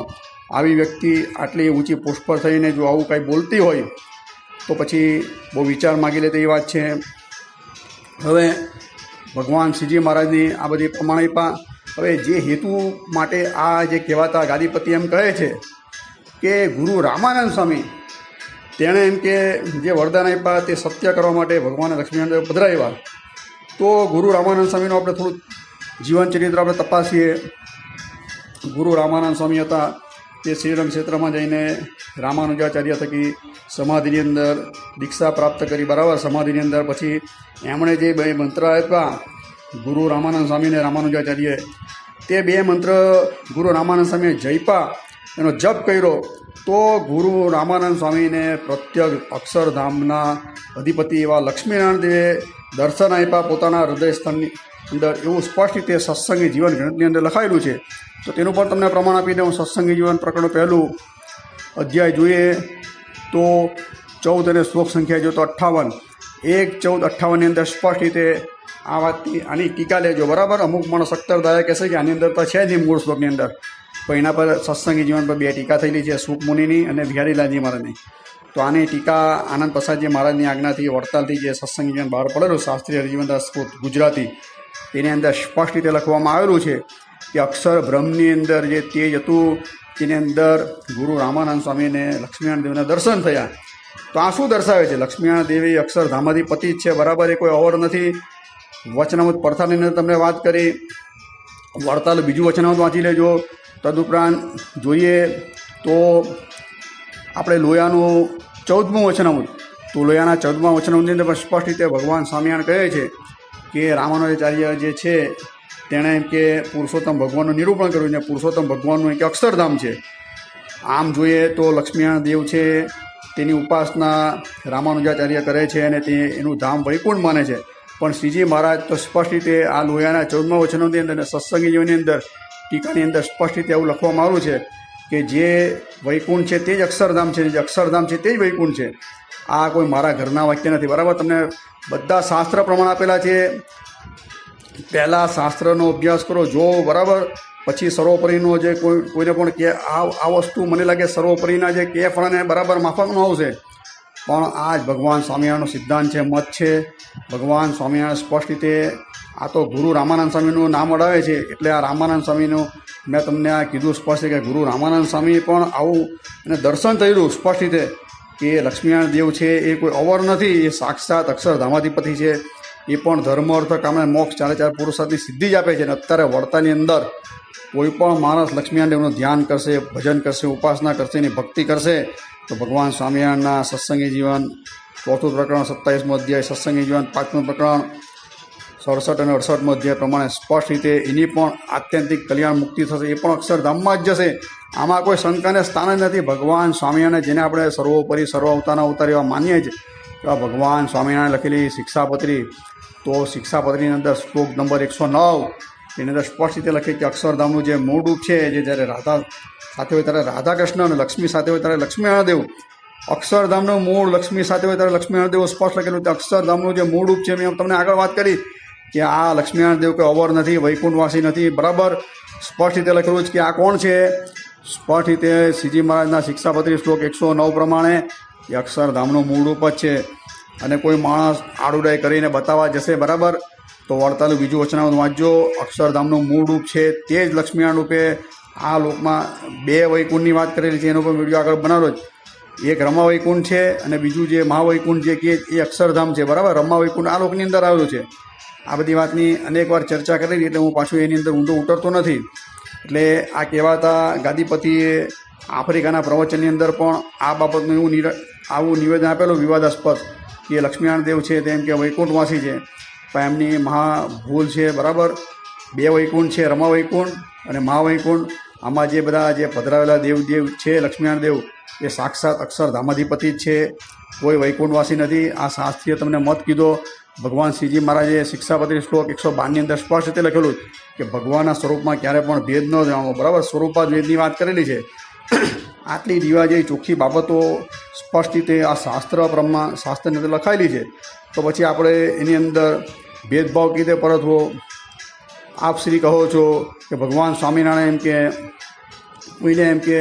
આવી વ્યક્તિ આટલી ઊંચી પોસ્ટ પર થઈને જો આવું કાંઈ બોલતી હોય તો પછી બહુ વિચાર માગી લે તેવી વાત છે. હવે ભગવાન શ્રીજી મહારાજની આ બધી પ્રમાણિકતા, હવે જે હેતુ માટે આ જે કહેવાતા ગાદીપતિ એમ કહે છે કે ગુરુ રામાનંદ સ્વામી તેણે એમ કે જે વરદાન આપ્યા તે સત્ય કરવા માટે ભગવાને લક્ષ્મીનારાયણ પધરાવ્યા. તો ગુરુ રામાનંદ સ્વામીનું આપણે થોડું જીવન ચરિત્ર આપણે તપાસીએ. ગુરુ રામાનંદ સ્વામી હતા તે શ્રીરંગ ક્ષેત્રમાં જઈને રામાનુજાચાર્ય થકી સમાધિની અંદર દીક્ષા પ્રાપ્ત કરી, બરાબર. સમાધિની અંદર પછી એમણે જે 2 મંત્ર આપ્યા ગુરુ રામાનંદ સ્વામીને રામાનુજાચાર્યએ, તે 2 મંત્ર ગુરુ રામાનંદ સ્વામીએ જપ્યા, એનો જપ કર્યો તો ગુરુ રામાનંદ સ્વામીને પ્રત્યક્ષ અક્ષરધામના અધિપતિ એવા લક્ષ્મીનારાયણ દેવે દર્શન આપ્યા પોતાના હૃદય સ્થળની અંદર. એવું સ્પષ્ટ રીતે સત્સંગી જીવન ગ્રંથની અંદર લખાયેલું છે. તો તેનું પણ તમને પ્રમાણ આપી દઉં. સત્સંગી જીવન પ્રકરણ 1 અધ્યાય જોઈએ તો 14 અને શ્લોક સંખ્યા જો તો 58, 1:14:58 અંદર સ્પષ્ટ રીતે આ વાતની આની ટીકા લેજો, બરાબર. અમુક માણસ અખ્તરદાયક કહેશે કે આની અંદર તો છે નહીં મૂળ શ્લોકની અંદર, પણ એના પર સત્સંગી જીવન પર 2 ટીકા થયેલી છે, સુખ મુનિની અને બિહારીલાલજી મહારાજની. તો આની ટીકા આનંદ પ્રસાદજી મહારાજની આજ્ઞાથી વડતાલથી જે સત્સંગ જીવન બહાર પડેલું શાસ્ત્રીય હરિજીવનદાસ ગુજરાતી, તેની અંદર સ્પષ્ટ રીતે લખવામાં આવેલું છે કે અક્ષર બ્રહ્મની અંદર જે તેજ હતું તેની અંદર ગુરુ રામાનંદ સ્વામીને લક્ષ્મીનારાયણ દેવના દર્શન થયા. તો આ શું દર્શાવે છે? લક્ષ્મીનારાયણ દેવી અક્ષરધામાધિપતિ જ છે, બરાબર, એ કોઈ અવર નથી. વચનામૃત પરથાની અંદર તમને વાત કરી. વડતાલ બીજું વચનામૃત વાંચી લેજો. તદુપરાંત જોઈએ તો આપણે લોયાનું 14મું વચનામૃત, તો લોયાના 14મા વચનામૃતની અંદર પણ સ્પષ્ટ રીતે ભગવાન સ્વામિનારાયણ કહે છે કે રામાનુજાચાર્ય જે છે તેણે એમ કે પુરુષોત્તમ ભગવાનનું નિરૂપણ કર્યું છે. પુરુષોત્તમ ભગવાનનું એક અક્ષરધામ છે. આમ જોઈએ તો લક્ષ્મીનારાયણ દેવ છે તેની ઉપાસના રામાનુજાચાર્ય કરે છે અને તે એનું ધામ વૈકુંઠ માને છે. પણ શ્રીજી મહારાજ તો સ્પષ્ટ રીતે આ લોયાના 14મા વચનોની અંદર અને સત્સંગી જીવનની અંદર ટીકાની અંદર સ્પષ્ટ રીતે એવું લખવામાં આવ્યું છે કે જે વૈકુંઠ છે તે જ અક્ષરધામ છે, જે અક્ષરધામ છે તે જ વૈકુંઠ છે. આ કોઈ મારા ઘરના વાક્ય નથી, બરાબર. તમને બધા શાસ્ત્ર પ્રમાણ આપેલા છે. પહેલાં શાસ્ત્રનો અભ્યાસ કરો, જો બરાબર, પછી સર્વોપરીનો જે કોઈને પણ કે આ વસ્તુ મને લાગે સર્વોપરીના જે કે ફળને બરાબર માફકનો આવશે, પણ આ જ ભગવાન સ્વામિનારાયણનો સિદ્ધાંત છે, મત છે. ભગવાન સ્વામિનારાયણ સ્પષ્ટ રીતે આ તો ગુરુ રામાનંદ સ્વામીનું નામ અડાવે છે, એટલે આ રામાનંદ સ્વામીનું મેં તમને આ કીધું સ્પષ્ટ કે ગુરુ રામાનંદ સ્વામી પણ આવું એને દર્શન થયેલું સ્પષ્ટ રીતે કે લક્ષ્મીનારાયણ દેવ છે એ કોઈ અવર નથી, એ સાક્ષાત અક્ષરધામાધિપતિ છે. એ પણ ધર્મ અર્થ કામને મોક્ષ ચારે ચાર પુરુષાર્થની સિદ્ધિ જ આપે છે. અને અત્યારે વડતાની અંદર કોઈ પણ માણસ લક્ષ્મીનારાયણ દેવનું ધ્યાન કરશે, ભજન કરશે, ઉપાસના કરશે, એની ભક્તિ કરશે તો ભગવાન સ્વામિનારાયણના સત્સંગી જીવન 4થું પ્રકરણ 27મો અધ્યાય, સત્સંગી જીવન 5મું પ્રકરણ 67 અને 68મો અધ્યાય પ્રમાણે સ્પષ્ટ રીતે એની પણ આત્યંતિક કલ્યાણ મુક્તિ થશે. એ પણ અક્ષરધામમાં જ જશે. આમાં કોઈ શંકાને સ્થાન જ નથી. ભગવાન સ્વામિનારાયણ જેને આપણે સર્વોપરી સર્વ અવતારના અવતાર એવા માનીએ જ, તો ભગવાન સ્વામિનારાયણ લખેલી શિક્ષાપત્રી, તો શિક્ષાપત્રીની અંદર શ્લોક નંબર 109 એની અંદર સ્પષ્ટ રીતે લખે કે અક્ષરધામનું જે મૂળ રૂપ છે, જે જ્યારે રાધા સાથે હોય ત્યારે રાધા કૃષ્ણ અને લક્ષ્મી સાથે હોય ત્યારે લક્ષ્મીનારાયણ દેવ, અક્ષરધામનું મૂળ લક્ષ્મી સાથે હોય ત્યારે લક્ષ્મીનારાયણ દેવ સ્પષ્ટ લખેલું. અક્ષરધામનું જે મૂળ રૂપ છે, મેં તમને આગળ વાત કરી કે આ લક્ષ્મીનારાયણ દેવ કોઈ અવર નથી, વૈકુંઠવાસી નથી, બરાબર. સ્પષ્ટ રીતે લખેલું છે કે આ કોણ છે? સ્પષ્ટ રીતે શ્રીજી મહારાજના શિક્ષાપત્રી શ્લોક 109 પ્રમાણે એ અક્ષરધામનું મૂળ રૂપ જ છે. અને કોઈ માણસ આડુડાઈ કરીને બતાવવા જશે, બરાબર, તો વડતાલનું બીજું વચનામૃત વાંચજો. અક્ષરધામનું મૂળ રૂપ છે તે જ લક્ષ્મીનારાયણ રૂપે આ લોકમાં 2 વૈકુંઠની વાત કરેલી છે, એનો પણ વિડીયો આગળ બનાવેલો જ. એક રમા વૈકુંઠ છે અને બીજું જે મહાવૈકુંઠ જે કે એ અક્ષરધામ છે, બરાબર. રમા વૈકુંઠ આ લોકની અંદર આવેલું છે. આ બધી વાતની અનેકવાર ચર્ચા કરેલી, એટલે હું પાછું એની અંદર ઊંડો ઉતરતો નથી. એટલે આ કહેવાતા ગાદીપતિએ આફ્રિકાના પ્રવચનની અંદર પણ આ બાબતનું આવું નિવેદન આપેલું વિવાદાસ્પદ કે લક્ષ્મીનારાયણ દેવ છે તેમ કે વૈકુંઠવાસી છે, પણ એમની મહાભૂલ છે, બરાબર. 2 વૈકુંઠ છે, રમા વૈકુંઠ અને મહાવૈકુંઠ. આમાં જે બધા જે પધરાવેલા દેવ છે લક્ષ્મીનારાયણ દેવ, એ સાક્ષાત અક્ષરધામાધિપતિ જ છે, કોઈ વૈકુંઠવાસી નથી. આ શાસ્ત્રીય તમને મત કીધો. ભગવાન શ્રીજી મહારાજે શિક્ષાપત્રી શ્લોક 112ની અંદર સ્પષ્ટ રીતે લખેલું કે ભગવાનના સ્વરૂપમાં ક્યારે પણ ભેદ ન જાણવો, બરાબર. સ્વરૂપાત ભેદની વાત કરેલી છે. આટલી દીવા જેવી ચોખ્ખી બાબતો સ્પષ્ટ રીતે આ શાસ્ત્રની અંદર લખાયેલી છે. તો પછી આપણે એની અંદર ભેદભાવ કઈ રીતે પરતવો? આપ શ્રી કહો છો કે ભગવાન સ્વામિનારાયણ એમ કે કોઈને એમ કે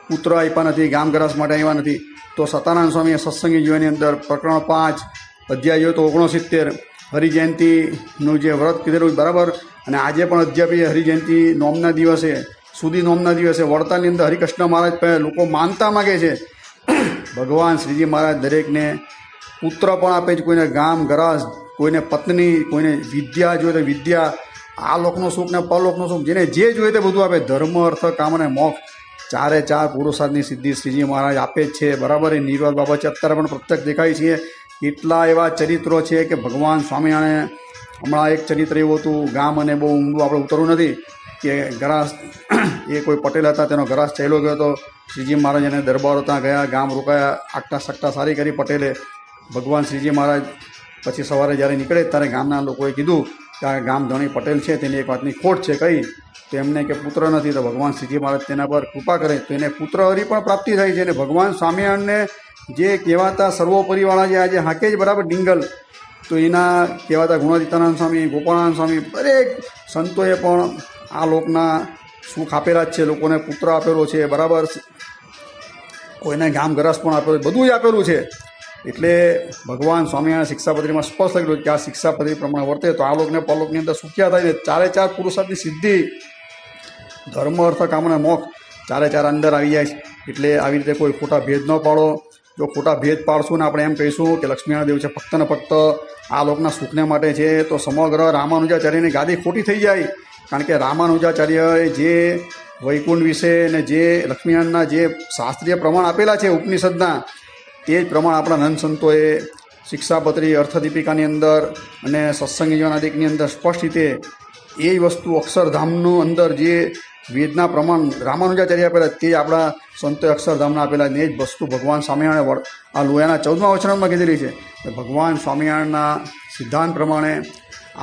પુત્ર આપ્યા નથી, ગામ ગરાસ માટે આવ્યા નથી. તો સતાનંદ સ્વામીએ સત્સંગી જીવનની અંદર પ્રકરણ 5 અધ્યાય જોઈએ તો 69 હરિજયંતિનું જે વ્રત કીધેલું, બરાબર. અને આજે પણ અધ્યાપી હરિજયંતિ નોમના દિવસે સુધી નોમના દિવસે વડતાલની અંદર હરિકૃષ્ણ મહારાજ પહેલાં લોકો માનતા માગે છે. ભગવાન શ્રીજી મહારાજ દરેકને પુત્ર પણ આપે છે, કોઈને ગામ ગરાસ, કોઈને પત્ની, કોઈને વિદ્યા જોઈએ તો વિદ્યા, આ લોકનું સુખ ને પરલોકનું સુખ, જેને જે જોઈએ તે બધું આપે. ધર્મ અર્થ કામ અને મોક્ષ ચારે ચાર પુરુષાર્થની સિદ્ધિ શ્રીજી મહારાજ આપે જ છે, બરાબર. એ નિર્વાદ બાબત છે, અત્યારે પણ પ્રત્યક્ષ દેખાય છે. કેટલા એવા ચરિત્રો છે કે ભગવાન સ્વામિનારાયણ, હમણાં એક ચરિત્ર એવું હતું, ગામ અને બહુ ઊંડું આપણે ઉતરવું નથી, કે ગરાસ એ કોઈ પટેલ હતા, તેનો ગરાસ ચાલ્યો ગયો હતો. શ્રીજી મહારાજ એને દરબારો ત્યાં ગયા, ગામ રોકાયા, આકટા સટ્ટા સારી કરી પટેલે. ભગવાન શ્રીજી મહારાજ પછી સવારે જ્યારે નીકળે ત્યારે ગામના લોકોએ કીધું કે આ ગામ ધણી પટેલ છે, તેની એક વાતની ખોટ છે, કઈ? તો એમને કે પુત્ર નથી. તો ભગવાન શ્રીજી મહારાજ તેના પર કૃપા કરે તો એને પુત્ર હરી પણ પ્રાપ્તિ થાય છે. અને ભગવાન સ્વામિનારાયણને જે કહેવાતા સર્વોપરીવાળા જે આજે હાકે જ, બરાબર, ડિંગલ, તો એના કહેવાતા ગુણાતીતાનંદ સ્વામી, ગોપાળાનંદ સ્વામી, દરેક સંતોએ પણ આ લોકના સુખ આપેલા જ છે, લોકોને પુત્ર આપેલો છે, બરાબર. કોઈને ગામ ગરાસ પણ આપેલું, બધું જ આપેલું છે. એટલે ભગવાન સ્વામિનારાયણ શિક્ષાપત્રીમાં સ્પષ્ટ લખેલું કે આ શિક્ષાપત્રી પ્રમાણે વર્તે તો આ લોકને પરલોકની અંદર સુખ્યા થાય ને ચારે ચાર પુરુષાર્થની સિદ્ધિ, ધર્મ અર્થ કામના મોક્ષ ચારે ચાર અંદર આવી જાય છે. એટલે આવી રીતે કોઈ ખોટા ભેદ ન પાડો. જો ખોટા ભેદ પાડશું ને આપણે એમ કહીશું કે લક્ષ્મીનારાયણ દેવ છે ફક્ત ને ફક્ત આ લોકના સુખને માટે છે, તો સમગ્ર રામાનુજાચાર્યની ગાદી ખોટી થઈ જાય. કારણ કે રામાનુજાચાર્યએ જે વૈકુંઠ વિશે ને જે લક્ષ્મીનારાયણના જે શાસ્ત્રીય પ્રમાણ આપેલા છે ઉપનિષદના, તે જ પ્રમાણ આપણા નંદ સંતોએ શિક્ષાપત્રી અર્થદીપિકાની અંદર અને સત્સંગ જીવનાદિકની અંદર સ્પષ્ટ રીતે એ વસ્તુ અક્ષરધામનું અંદર જે વેદના પ્રમાણ રામાનુજાચાર્ય આપેલા તે આપણા સંતોએ અક્ષરધામના આપેલા ને જ વસ્તુ ભગવાન સ્વામિનારાયણ આ લોયાના 14મા વચનામાં કીધેલી છે કે ભગવાન સ્વામિનારાયણના સિદ્ધાંત પ્રમાણે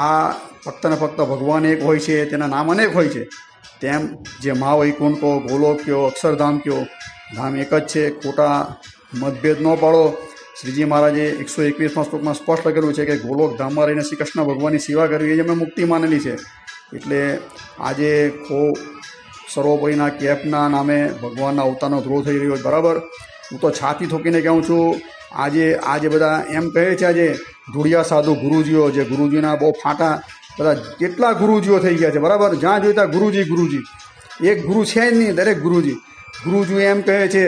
આ ફક્ત ને ફક્ત ભગવાન એક હોય છે, તેના નામ અનેક હોય છે. તેમ જે મહાવૈકુંઠ કહો, ગોલોક કહો, અક્ષરધામ કહો, ધામ એક જ છે. ખોટા મતભેદ ન પાડો. શ્રીજી મહારાજે 121મા શ્લોકમાં સ્પષ્ટ લખેલું છે કે ગોલોક ધામમાં રહીને શ્રી કૃષ્ણ ભગવાનની સેવા કરવી એ જ અમે મુક્તિ માનેલી છે. એટલે આજે સર્વોપરીના કેપના નામે ભગવાનના અવતારનો ધ્રુવ થઈ રહ્યો છે. બરાબર, હું તો છાતી ઠોકીને કહું છું, આજે બધા એમ કહે છે, આજે ધૂળિયા સાધુ ગુરુજીઓ, જે ગુરુજીના બહુ ફાંટા બધા કેટલા ગુરુજીઓ થઈ ગયા છે. બરાબર, જ્યાં જોઈતા ગુરુજી, એક ગુરુ છે જ નહીં, દરેક ગુરુજી એમ કહે છે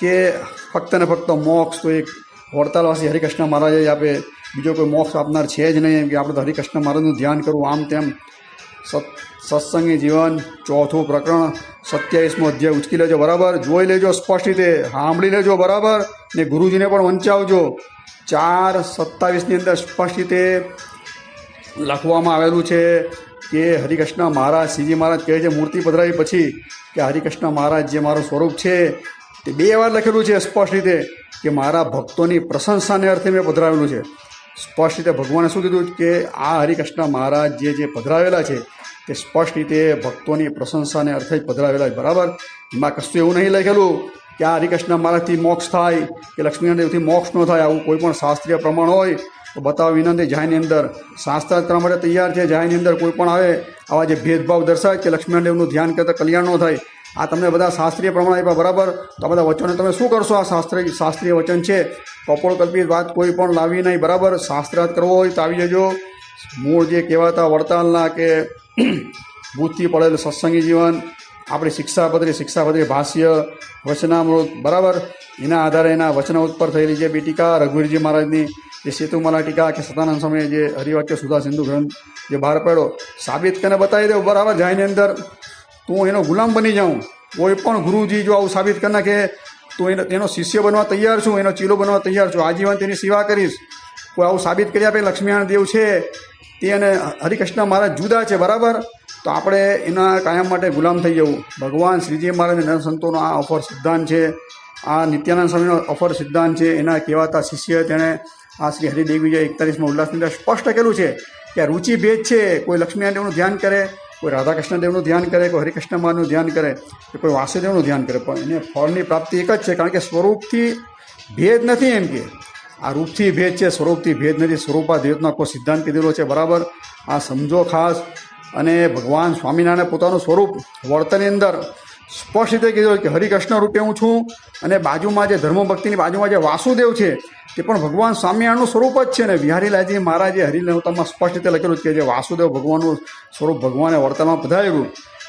કે ફક્ત ને ફક્ત મોક્ષ તો એક વડતાલવાસી હરિકૃષ્ણ મહારાજે જ આપે, બીજો કોઈ મોક્ષ આપનાર છે જ નહીં. કે આપણે તો હરિકૃષ્ણ મહારાજનું ધ્યાન કરવું, આમ તેમ. સત્સંગી જીવન 4થું પ્રકરણ 27મો અધ્યાય ઉચકી લેજો. બરાબર, જોઈ લેજો સ્પષ્ટ રીતે, સાંભળી લેજો. બરાબર, ને ગુરુજીને પણ વંચાવજો. 4:27ની અંદર સ્પષ્ટ રીતે લખવામાં આવેલું છે કે હરિકૃષ્ણ મહારાજ, શ્રીજી મહારાજ કહે છે મૂર્તિ પધરાવી પછી કે હરિકૃષ્ણ મહારાજ જે મારું સ્વરૂપ છે તે 2 વાર લખેલું છે સ્પષ્ટ રીતે કે મારા ભક્તોની પ્રશંસાને અર્થે મેં પધરાવેલું છે. સ્પષ્ટ રીતે ભગવાને શું કીધું કે આ હરિકૃષ્ણ મહારાજ જે પધરાવેલા છે તે સ્પષ્ટ રીતે ભક્તોની પ્રશંસાને અર્થે જ પધરાવેલા છે. બરાબર, એમાં કશું એવું નહીં લખેલું કે આ હરિકૃષ્ણ મહારાજથી મોક્ષ થાય કે લક્ષ્મીનારાયણ દેવથી મોક્ષ ન થાય. આવું કોઈ પણ શાસ્ત્રીય પ્રમાણ હોય તો બતાવો વિનંતી. જાહેરની અંદર શાસ્ત્ર કરવા માટે તૈયાર છે. જાહેરની અંદર કોઈ પણ આવે આવા જે ભેદભાવ દર્શાવે કે લક્ષ્મીનારાયણ દેવનું ધ્યાન કરતાં કલ્યાણ ન થાય, આ તમને બધા શાસ્ત્રીય પ્રમાણ આપ્યા. બરાબર, તો આ બધા વચનો તમે શું કરશો? આ શાસ્ત્રીય વચન છે, કપોળકલ્પિત વાત કોઈ પણ લાવી નહીં. બરાબર, શાસ્ત્રાર્થ કરવો હોય તો આવી જજો. મૂળ જે કહેવાતા વડતાલના કે બુદ્ધથી પડેલું સત્સંગી જીવન, આપણી શિક્ષાપત્રી ભાષ્ય, વચનામૃત, બરાબર, એના આધારે એના વચના ઉપર થયેલી જે બી ટીકા રઘુવીરજી મહારાજની, જે સેતુમાલા ટીકા કે સતાનંદ સમયે જે હરિવાક્ય સુધા સિંધુ ગ્રંથ જે બહાર પાડ્યો, સાબિત કરીને બતાવી દઉં. બરાબર, જાયની અંદર તું એનો ગુલામ બની જાઉં. કોઈ પણ ગુરુજી જો આવું સાબિત કરી નાખે તો એનો શિષ્ય બનવા તૈયાર છું, એનો ચીલો બનવા તૈયાર છું, આજીવન તેની સેવા કરીશ. કોઈ આવું સાબિત કરી આપે લક્ષ્મીનારાયણ દેવ છે તે અને હરિકૃષ્ણ મહારાજ જુદા છે. બરાબર, તો આપણે એના કાયમ માટે ગુલામ થઈ જવું. ભગવાન શ્રીજી મહારાજ નંદ સંતોનો આ અફર સિદ્ધાંત છે, આ નિત્યાનંદ સ્વામીનો અફર સિદ્ધાંત છે. એના કહેવાતા શિષ્ય તેણે આ શ્રી હરિદિગ્વિજય 41મા ઉલ્લાસની અંદર સ્પષ્ટ કરેલું છે કે રુચિ ભેદ છે. કોઈ લક્ષ્મીનારાયણ દેવનું ધ્યાન કરે, કોઈ રાધાકૃષ્ણ દેવનું ધ્યાન કરે, કોઈ હરિકૃષ્ણ મહારાજનું ધ્યાન કરે, કે કોઈ વાસુદેવનું ધ્યાન કરે, પણ એને ફળની પ્રાપ્તિ એક જ છે. કારણ કે સ્વરૂપથી ભેદ નથી. એમ કે આ રૂપથી ભેદ છે, સ્વરૂપથી ભેદ નથી. સ્વરૂપાધેયનો આખો સિદ્ધાંત કીધેલો છે. બરાબર, આ સમજો ખાસ. અને ભગવાન સ્વામિનારાયણે પોતાનું સ્વરૂપ વર્તનની અંદર સ્પષ્ટ રીતે કીધું કે હરિકૃષ્ણ રૂપે હું છું, અને બાજુમાં જે ધર્મભક્તિની બાજુમાં જે વાસુદેવ છે તે પણ ભગવાન સ્વામિનારાયણનું સ્વરૂપ જ છે. ને બિહારીલાલજી મહારાજે હરિનવતામાં સ્પષ્ટ રીતે લખેલું છે કે જે વાસુદેવ ભગવાનનું સ્વરૂપ ભગવાને વર્તનમાં પધારેલું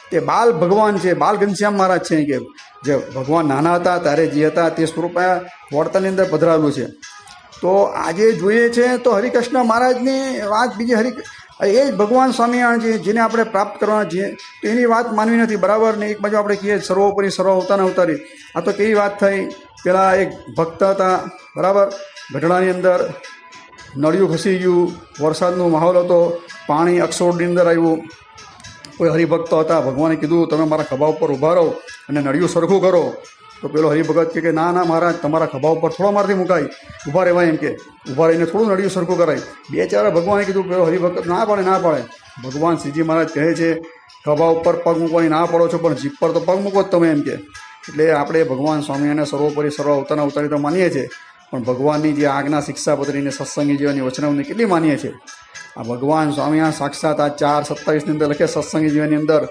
તે બાલ ભગવાન છે, બાલ ઘનશ્યામ મહારાજ છે. કે જે ભગવાન નાના હતા ત્યારે જે હતા તે સ્વરૂપ વર્તનની અંદર પધરાવેલું છે. તો આજે જોઈએ છે તો હરિકૃષ્ણ મહારાજની વાત બીજી એ જ ભગવાન સ્વામિનારાયણ છે જેને આપણે પ્રાપ્ત કરવાના છીએ, તો એની વાત માનવી નથી. બરાબર, ને એક બાજુ આપણે કહીએ સર્વોપરી સર્વ અવતારી. આ તો કેવી વાત થઈ? પેલા એક ભક્ત હતા, બરાબર, ગઢડાની અંદર નળિયું ખસી ગયું, વરસાદનો માહોલ હતો, પાણી અક્ષોડની અંદર આવ્યું. કોઈ હરિભક્ત હતા, ભગવાને કીધું તમે મારા ખભા ઉપર ઊભા રહો અને નળિયું સરખું કરો. તો પેલો હરિભગત કે ના મહારાજ, તમારા ખભા ઉપર થોડો મારથી મુકાય, ઊભા રહેવાય. એમ કે ઊભા રહીને થોડું નળિયું સરખું કરાય. 2-4 ભગવાને કીધું, પેલો હરિભગત ના પાડે. ભગવાન શ્રીજી મહારાજ કહે છે ખભા ઉપર પગ મૂકવાની ના પાડો છો, પણ જીભ પર તો પગ મૂકો જ તમે. એમ કે એટલે આપણે ભગવાન સ્વામિનારાયણને સર્વોપરી સર્વ અવતારી તો માનીએ છીએ, પણ ભગવાનની જે આજ્ઞા શિક્ષાપત્રીને સત્સંગી જીવનની વચનાવની કેટલી માનીએ છીએ. આ ભગવાન સ્વામિનારાયણ સાક્ષાત આ 4:27ની અંદર લખે સત્સંગી જીવનની અંદર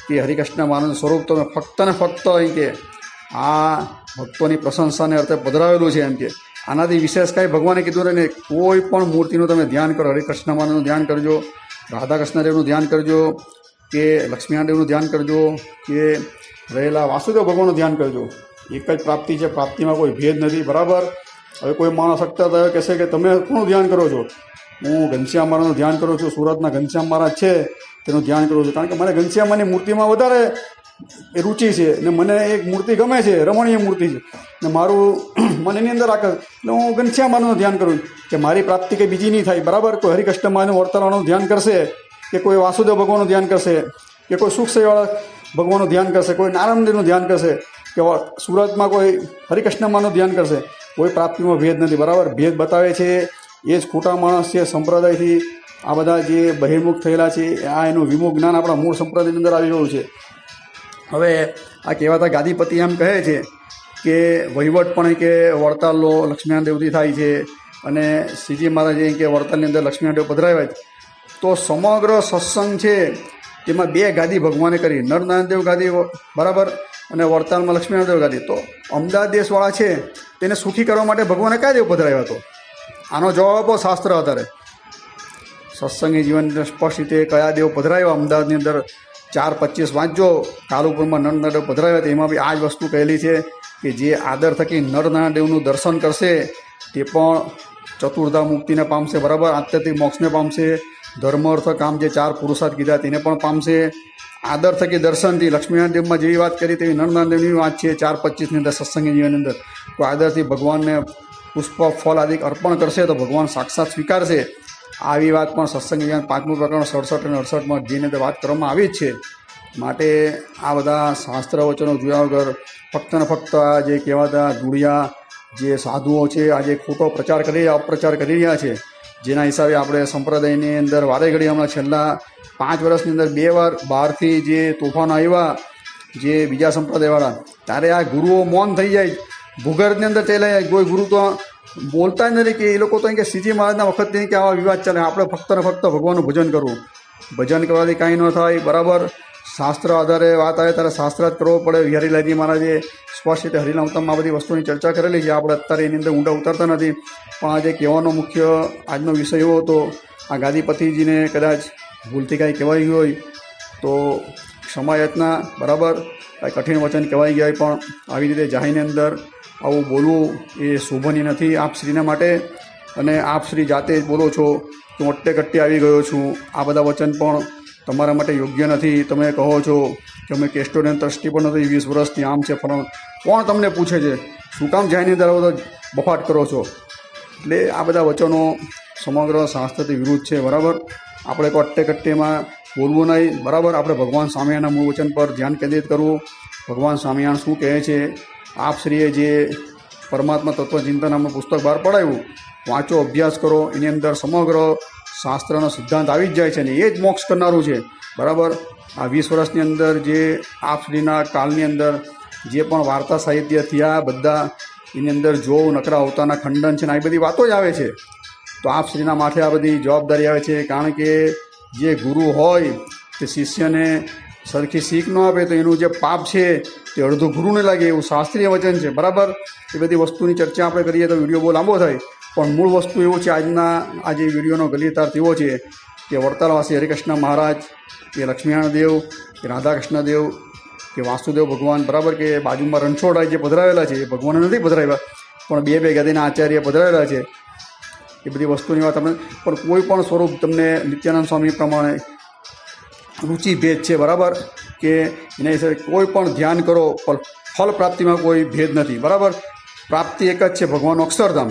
કે હરિકૃષ્ણ મહારાજનું સ્વરૂપ તમે ફક્ત ને ફક્ત અહીં કે આ ભક્તોની પ્રશંસાને અર્થે પધરાવેલું છે. એમ કે આનાથી વિશેષ કાંઈ ભગવાને કીધું ને, કોઈ પણ મૂર્તિનું તમે ધ્યાન કરો, હરિકૃષ્ણ માનું ધ્યાન કરજો, રાધાકૃષ્ણદેવનું ધ્યાન કરજો, કે લક્ષ્મીનારાયણદેવનું ધ્યાન કરજો, કે રહેલા વાસુદેવ ભગવાનનું ધ્યાન કરજો. એક જ પ્રાપ્તિ છે, પ્રાપ્તિમાં કોઈ ભેદ નથી. બરાબર. હવે કોઈ માણસ શકતા થયો કહેશે કે તમે કોનું ધ્યાન કરો છો? હું ઘનશ્યામ મહારાજનું ધ્યાન કરું છું, સુરતના ઘનશ્યામ મહારાજ છે તેનું ધ્યાન કરું છું, કારણ કે મને ઘનશ્યામની મૂર્તિમાં વધારે રુચિ છે ને મને એક મૂર્તિ ગમે છે, રમણીય મૂર્તિ છે ને મારું મને એની અંદર આકર્ષ, એટલે હું ઘનશ્યામ મહારાજનું ધ્યાન કરું કે મારી પ્રાપ્તિ કંઈ બીજી નહીં થાય. બરાબર. કોઈ હરિકૃષ્ણ મહારાજનું વર્તનનું ધ્યાન કરશે, કે કોઈ વાસુદેવ ભગવાનનું ધ્યાન કરશે, કે કોઈ સુખસેવાળા ભગવાનનું ધ્યાન કરશે, કોઈ નારાયણદેવનું ધ્યાન કરશે, કે સુરતમાં કોઈ હરિકૃષ્ણ મહારાજનું ધ્યાન કરશે, કોઈ પ્રાપ્તિમાં ભેદ નથી. બરાબર. ભેદ બતાવે છે એ જ ખોટા માણસ છે. સંપ્રદાયથી આ બધા જે બહિર્મુખ થયેલા છે, આ એનું વિમુખ જ્ઞાન આપણા મૂળ સંપ્રદાયની અંદર આવી ગયું છે. હવે આ કહેવાતા ગાદીપતિ એમ કહે છે કે વહીવટ પણ કે વડતાલનો લક્ષ્મીનારાયણ દેવથી થાય છે, અને શ્રીજી મહારાજે કે વડતાલની અંદર લક્ષ્મીનારાયણ દેવ પધરાવ્યા છે. તો સમગ્ર સત્સંગ છે તેમાં બે ગાદી ભગવાને કરી, નરનારાયણ દેવ ગાદી, બરાબર, અને વડતાલમાં લક્ષ્મીનારાયણ દેવ ગાદી. તો અમદાવાદ દેશવાળા છે તેને સુખી કરવા માટે ભગવાને કયા દેવ પધરાવ્યા? હતો આનો જવાબ આપો શાસ્ત્ર આધારે. સત્સંગી જીવન સ્પષ્ટ રીતે કયા દેવ પધરાવ્યા અમદાવાદની અંદર 4:25 વાંચજો. કાલુપુરમાં નરનારાયણ દેવ પધરાવ્યા હતા, એમાં બી આ જ વસ્તુ કહેલી છે કે જે આદર થકી નરનારાયણ દેવનું દર્શન કરશે તે પણ ચતુર્ધા મુક્તિને પામશે. બરાબર. આત્યંતિક મોક્ષને પામશે. ધર્મ અર્થ કામ જે 4 પુરુષાર્થ કીધા તેને પણ પામશે. આદર થકી દર્શનથી લક્ષ્મીનારાયણ દેવમાં જેવી વાત કરી તેવી નરનારાયણ દેવની વાત છે 4:25ની અંદર સત્સંગી જીવનની અંદર. કોઈ આદરથી ભગવાનને પુષ્પ ફળ આદિ અર્પણ કરશે તો ભગવાન સાક્ષાત સ્વીકારશે. આવી વાત પણ સત્સંગ જીવન 5મું પ્રકરણ 67 અને 68માં જેની અંદર વાત કરવામાં આવી જ છે. માટે આ બધા શાસ્ત્ર વચનો જોયા વગર ફક્ત ને ફક્ત આ જે કહેવાતા ધૂળિયા જે સાધુઓ છે આજે ખોટો પ્રચાર કરી રહ્યા, અપપ્રચાર કરી રહ્યા છે, જેના હિસાબે આપણે સંપ્રદાયની અંદર વારે ઘડી હમણાં છેલ્લા 5 વર્ષની અંદર 2 વાર બહારથી જે તોફાન આવ્યા જે બીજા સંપ્રદાયવાળા, ત્યારે આ ગુરુઓ મૌન થઈ જાય, ભૂગર્ભની અંદર ચાલ્યા જાય. કોઈ ગુરુ તો બોલતા જ નથી કે એ લોકો તો કે શ્રીજી મહારાજના વખતથી કે આવા વિવાદ ચાલે, આપણે ફક્ત ને ફક્ત ભગવાનનું ભજન કરવું. ભજન કરવાથી કાંઈ ન થાય. બરાબર. શાસ્ત્ર આધારે વાત આવે ત્યારે શાસ્ત્ર જ કરવો પડે. વિહારીલાલજી મહારાજે સ્પષ્ટ રીતે હરિનામતમાં આ બધી વસ્તુની ચર્ચા કરેલી છે. આપણે અત્યારે એની અંદર ઊંડા ઉતરતા નથી. પણ આજે કહેવાનો મુખ્ય આજનો વિષય એવો હતો, આ ગાદીપતિજીને કદાચ ભૂલથી કાંઈ કહેવાઈ ગયું હોય તો ક્ષમા યાચના. બરાબર. કાંઈ કઠિન વચન કહેવાઈ ગયા હોય, પણ આવી રીતે જાહેરની અંદર આવું બોલવું એ શોભનીય નથી આપ શ્રીના માટે. અને આપ શ્રી જાતે જ બોલો છો કે હું અટ્ટે આવી ગયો છું, આ બધા વચન પણ તમારા માટે યોગ્ય નથી. તમે કહો છો કે અમે કેસ્ટોડિયન ટ્રસ્ટી પણ નથી 20 વર્ષથી, આમ છે ફરણ. કોણ તમને પૂછે છે? શું કામ જાહેરની અંદર આવો બફાટ કરો છો? એટલે આ બધા વચનો સમગ્ર શાસ્ત્રથી વિરુદ્ધ છે. બરાબર. આપણે કોઈ અટ્ટેકટ્ટેમાં બોલવું નહીં. બરાબર. આપણે ભગવાન સ્વામિનારાયણના મૂળ વચન પર ધ્યાન કેન્દ્રિત કરવું. ભગવાન સ્વામિનારાયણ શું કહે છે, આપશ્રીએ જે પરમાત્મા તત્વચિંતન નામનું પુસ્તક બહાર પડાવ્યું, વાંચો, અભ્યાસ કરો. એની અંદર સમગ્ર શાસ્ત્રનો સિદ્ધાંત આવી જ જાય છે ને એ જ મોક્ષ કરનારું છે. બરાબર. આ 20 વર્ષની અંદર જે આપશ્રીના કાળની અંદર જે પણ વાર્તા સાહિત્ય થયા બધા એની અંદર જો નકરા અવતારના ખંડન છે ને આ બધી વાતો જ આવે છે. તો આપશ્રીના માથે આ બધી જવાબદારી આવે છે, કારણ કે જે ગુરુ હોય તે શિષ્યને સરખી શીખ ન આપે તો એનું જે પાપ છે તે અડધું ગુરુને લાગે, એવું શાસ્ત્રીય વચન છે. બરાબર. એ બધી વસ્તુની ચર્ચા આપણે કરીએ તો વિડીયો બહુ લાંબો થાય, પણ મૂળ વસ્તુ એવું છે આજના આજે વિડીયોનો ગલીતાર્થ એવો છે કે વડતાલવાસી હરિકૃષ્ણ મહારાજ કે લક્ષ્મીનારાયણ દેવ કે રાધાકૃષ્ણ દેવ કે વાસુદેવ ભગવાન, બરાબર, કે બાજુમાં રણછોડરાય જે પધરાવેલા છે એ ભગવાને નથી પધરાવ્યા, પણ બે ગાદીના આચાર્ય પધરાવેલા છે. એ બધી વસ્તુની વાત આપણે, પણ કોઈ પણ સ્વરૂપ તમને નિત્યાનંદ સ્વામી પ્રમાણે રુચિ ભેદ છે. બરાબર. કે એના હિસાબે કોઈ પણ ધ્યાન કરો પણ ફલ પ્રાપ્તિમાં કોઈ ભેદ નથી. બરાબર. પ્રાપ્તિ એક જ છે, ભગવાનનું અક્ષરધામ.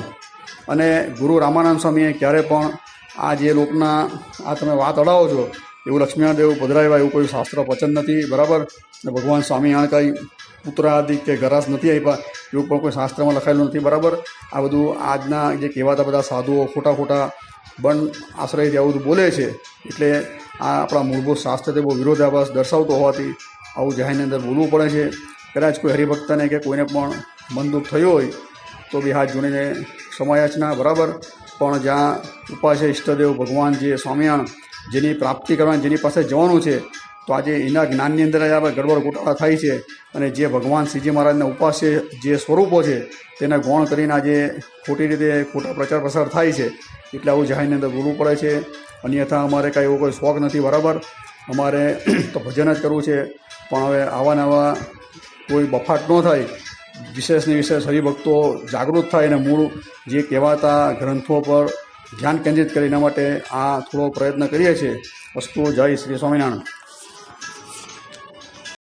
અને ગુરુ રામાનંદ સ્વામીએ ક્યારે પણ આ જે લોકના આ તમે વાત અડાવો છો એવું લક્ષ્મીનારાયણ દેવ પધરાવ્યા એવું કોઈ શાસ્ત્ર વચન નથી. બરાબર. અને ભગવાન સ્વામિનારાયણ કંઈ પુત્ર આદિ કે ગરાસ નથી આપ્યા એવું પણ કોઈ શાસ્ત્રમાં લખાયેલું નથી. બરાબર. આ બધું આજના જે કહેવાતા બધા સાધુઓ ખોટા બંધ આશ્રયથી આવું બધું બોલે છે. એટલે આ આપણા મૂળભૂત શાસ્ત્રથી બહુ વિરોધાભાસ દર્શાવતો હોવાથી આવું જાહેરની અંદર બોલવું પડે છે. કદાચ કોઈ હરિભક્તને કે કોઈને પણ મનદુખ થયો હોય તો બી હાથ જોડીને ક્ષમાયાચના. બરાબર. પણ જ્યાં ઉપાસ્ય ઈષ્ટદેવ ભગવાન જે સ્વામિનારાયણ જેની પ્રાપ્તિ કરવાની જેની પાસે જવાનું છે તો આજે એના જ્ઞાનની અંદર જ આપણે ગડબડ ગોટાળા થાય છે અને જે ભગવાન શ્રીજી મહારાજના ઉપાસ્ય જે સ્વરૂપો છે તેને ગૌણ કરીને આજે ખોટી રીતે ખોટા પ્રચાર પ્રસાર થાય છે. એટલે આવું જાહેરની અંદર બોલવું પડે છે. અન્યથા અમારે કાંઈ એવો કોઈ શોખ નથી, બરાબર. અમારે તો ભજન જ કરવું છે. પણ હવે આવા નવા કોઈ બફાટ ન થાય, વિશેષને વિશેષ હરિભક્તો જાગૃત થાય અને મૂળ જે કહેવાતા ગ્રંથો પર ધ્યાન કેન્દ્રિત કરે એના માટે આ થોડો પ્રયત્ન કરીએ છીએ. વસ્તુ જય શ્રી સ્વામિનારાયણ.